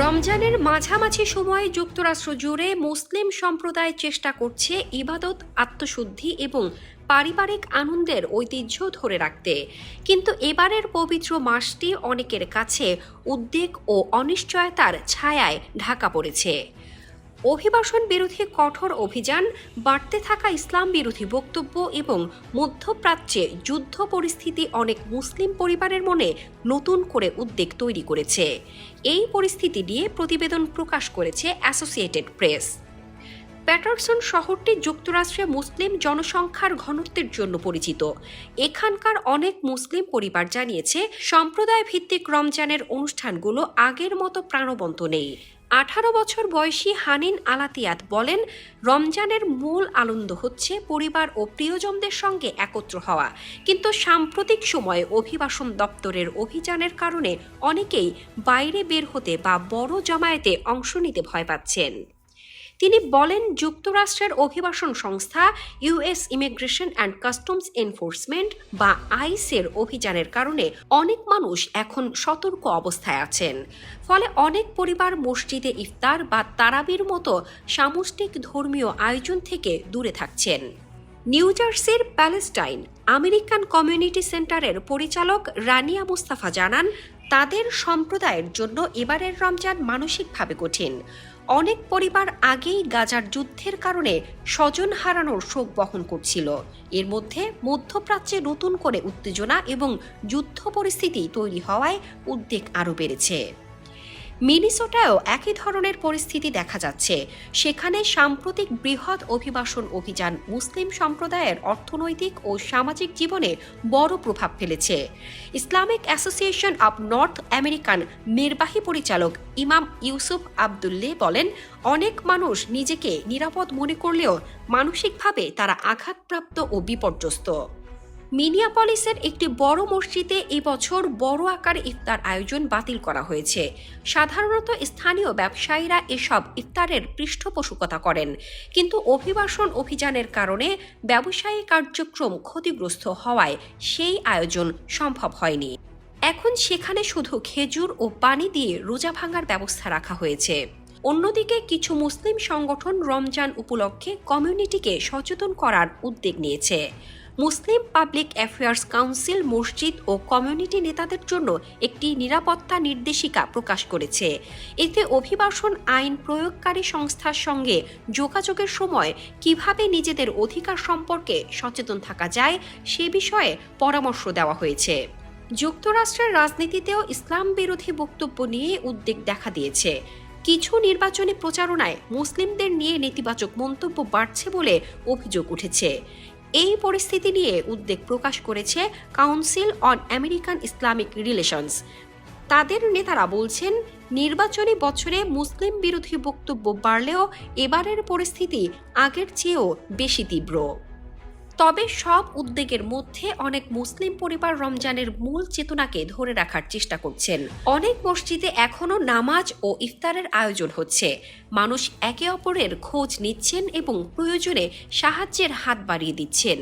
রমজানের মাঝামাঝি সময়ে যুক্তরাষ্ট্র জুড়ে মুসলিম সম্প্রদায় চেষ্টা করছে ইবাদত, আত্মশুদ্ধি এবং পারিবারিক আনন্দের ঐতিহ্য ধরে রাখতে। কিন্তু এবারের পবিত্র মাসটি অনেকের কাছে উদ্বেগ ও অনিশ্চয়তার ছায়ায় ঢাকা পড়েছে। অভিবাসন বিরোধী কঠোর অভিযান, বাড়তে থাকা ইসলাম বিরোধী বক্তব্য এবং মধ্যপ্রাচ্যে যুদ্ধ পরিস্থিতি অনেক মুসলিম পরিবারের মনে নতুন করে উদ্বেগ তৈরি করেছে। এই পরিস্থিতি নিয়ে প্রতিবেদন প্রকাশ করেছে অ্যাসোসিয়েটেড প্রেস। প্যাটারসন শহরটি যুক্তরাষ্ট্রে মুসলিম জনসংখ্যার ঘনত্বের জন্য পরিচিত। এখানকার অনেক মুসলিম পরিবার জানিয়েছে, সম্প্রদায় ভিত্তিক রমজানের অনুষ্ঠানগুলো আগের মতো প্রাণবন্ত নেই। 18 বছর বয়সী হানিন আলাতিয়াত বলেন, রমজানের মূল আনন্দ হচ্ছে পরিবার ও প্রিয়জনদের সঙ্গে একত্র হওয়া, কিন্তু সাম্প্রতিক সময়ে অভিবাসন দপ্তরের অভিযানের কারণে অনেকেই বাইরে বের হতে বা বড় জমায়েতে অংশ নিতে ভয় পাচ্ছেন। তিনি বলেন, যুক্তরাষ্ট্রের অভিবাসন সংস্থা US immigration and customs enforcement বা আইসের অভিযানের কারণে অনেক মানুষ এখন সতর্ক অবস্থায় আছেন। ফলে অনেক পরিবার মসজিদে ইফতার বা তারাবির মতো সামষ্টিক ধর্মীয় আয়োজন থেকে দূরে থাকছেন। নিউ জার্সির প্যালেস্টাইন আমেরিকান কমিউনিটি সেন্টারের পরিচালক রানিয়া মুস্তাফা জানান, তাদের সম্প্রদায়ের জন্য এবারের রমজান মানসিকভাবে কঠিন। অনেক পরিবার আগেই গাজার যুদ্ধের কারণে স্বজন হারানোর শোক বহন করছিল। এর মধ্যে মধ্যপ্রাচ্যে নতুন করে উত্তেজনা এবং যুদ্ধ পরিস্থিতি তৈরি হওয়ায় উদ্বেগ আরও বেড়েছে। মিনেসোটায়ও একই ধরনের পরিস্থিতি দেখা যাচ্ছে। সেখানে সাম্প্রতিক বৃহৎ অভিবাসন অভিযান মুসলিম সম্প্রদায়ের অর্থনৈতিক ও সামাজিক জীবনে বড় প্রভাব ফেলেছে। Islamic association of north American নির্বাহী পরিচালক ইমাম ইউসুফ আবদুল্লে বলেন, অনেক মানুষ নিজেকে নিরাপদ মনে করলেও মানসিকভাবে তারা আঘাতপ্রাপ্ত ও বিপর্যস্ত। মিনিয়াপলিসের একটি বড় মসজিদে এবছর বড় আকারে ইফতার আয়োজন বাতিল করা হয়েছে। সাধারণত স্থানীয় ব্যবসায়ীরা এসব ইফতারের পৃষ্ঠপোষকতা করেন, কিন্তু অভিবাসন অভিযানের কারণে ব্যবসায়ী কার্যক্রম ক্ষতিগ্রস্ত হওয়ায় সেই আয়োজন সম্ভব হয়নি। এখন সেখানে শুধু খেজুর ও পানি দিয়ে রোজা ভাঙার ব্যবস্থা রাখা হয়েছে। অন্যদিকে কিছু মুসলিম সংগঠন রমজান উপলক্ষে কমিউনিটিকে সচেতন করার উদ্যোগ নিয়েছে। মুসলিম পাবলিক অ্যাফেয়ার্স কাউন্সিল মসজিদ ও কমিউনিটি নেতাদের জন্য একটি নিরাপত্তা নির্দেশিকা প্রকাশ করেছে। এতে অভিবাসন আইন প্রয়োগকারী সংস্থার সঙ্গে যোগাযোগের সময় কিভাবে নিজেদের অধিকার সম্পর্কে সচেতন থাকা যায় সে বিষয়ে পরামর্শ দেওয়া হয়েছে। যুক্তরাষ্ট্রের রাজনীতিতেও ইসলাম বিরোধী বক্তব্য নিয়ে উদ্বেগ দেখা দিয়েছে। কিছু নির্বাচনী প্রচারণায় মুসলিমদের নিয়ে নেতিবাচক মন্তব্য বাড়ছে বলে অভিযোগ উঠেছে। এই পরিস্থিতি নিয়ে উদ্বেগ প্রকাশ করেছে council on American Islamic relations. তাদের নেতারা বলছেন, নির্বাচনী বছরে মুসলিম বিরোধী বক্তব্য বাড়লেও এবারের পরিস্থিতি আগের চেয়েও বেশি তীব্র। তবে সব উদ্বেগের মধ্যে অনেক মুসলিম পরিবার রমজানের মূল চেতনাকে ধরে রাখার চেষ্টা করছেন। অনেক মসজিদে এখনও নামাজ ও ইফতারের আয়োজন হচ্ছে। মানুষ একে অপরের খোঁজ নিচ্ছেন এবং প্রয়োজনে সাহায্যের হাত বাড়িয়ে দিচ্ছেন।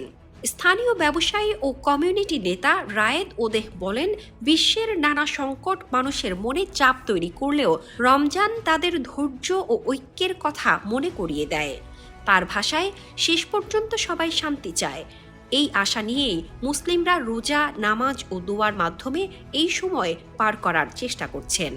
স্থানীয় ব্যবসায়ী ও কমিউনিটি নেতা রায়েদ ওদেহ বলেন, বিশ্বের নানা সংকট মানুষের মনে চাপ তৈরি করলেও রমজান তাদের ধৈর্য ও ঐক্যের কথা মনে করিয়ে দেয়। তার ভাষায়, শেষ পর্যন্ত সবাই শান্তি চায়। এই আশা নিয়েই মুসলিমরা রোজা, নামাজ ও দোয়ার মাধ্যমে এই সময় পার করার চেষ্টা করছেন।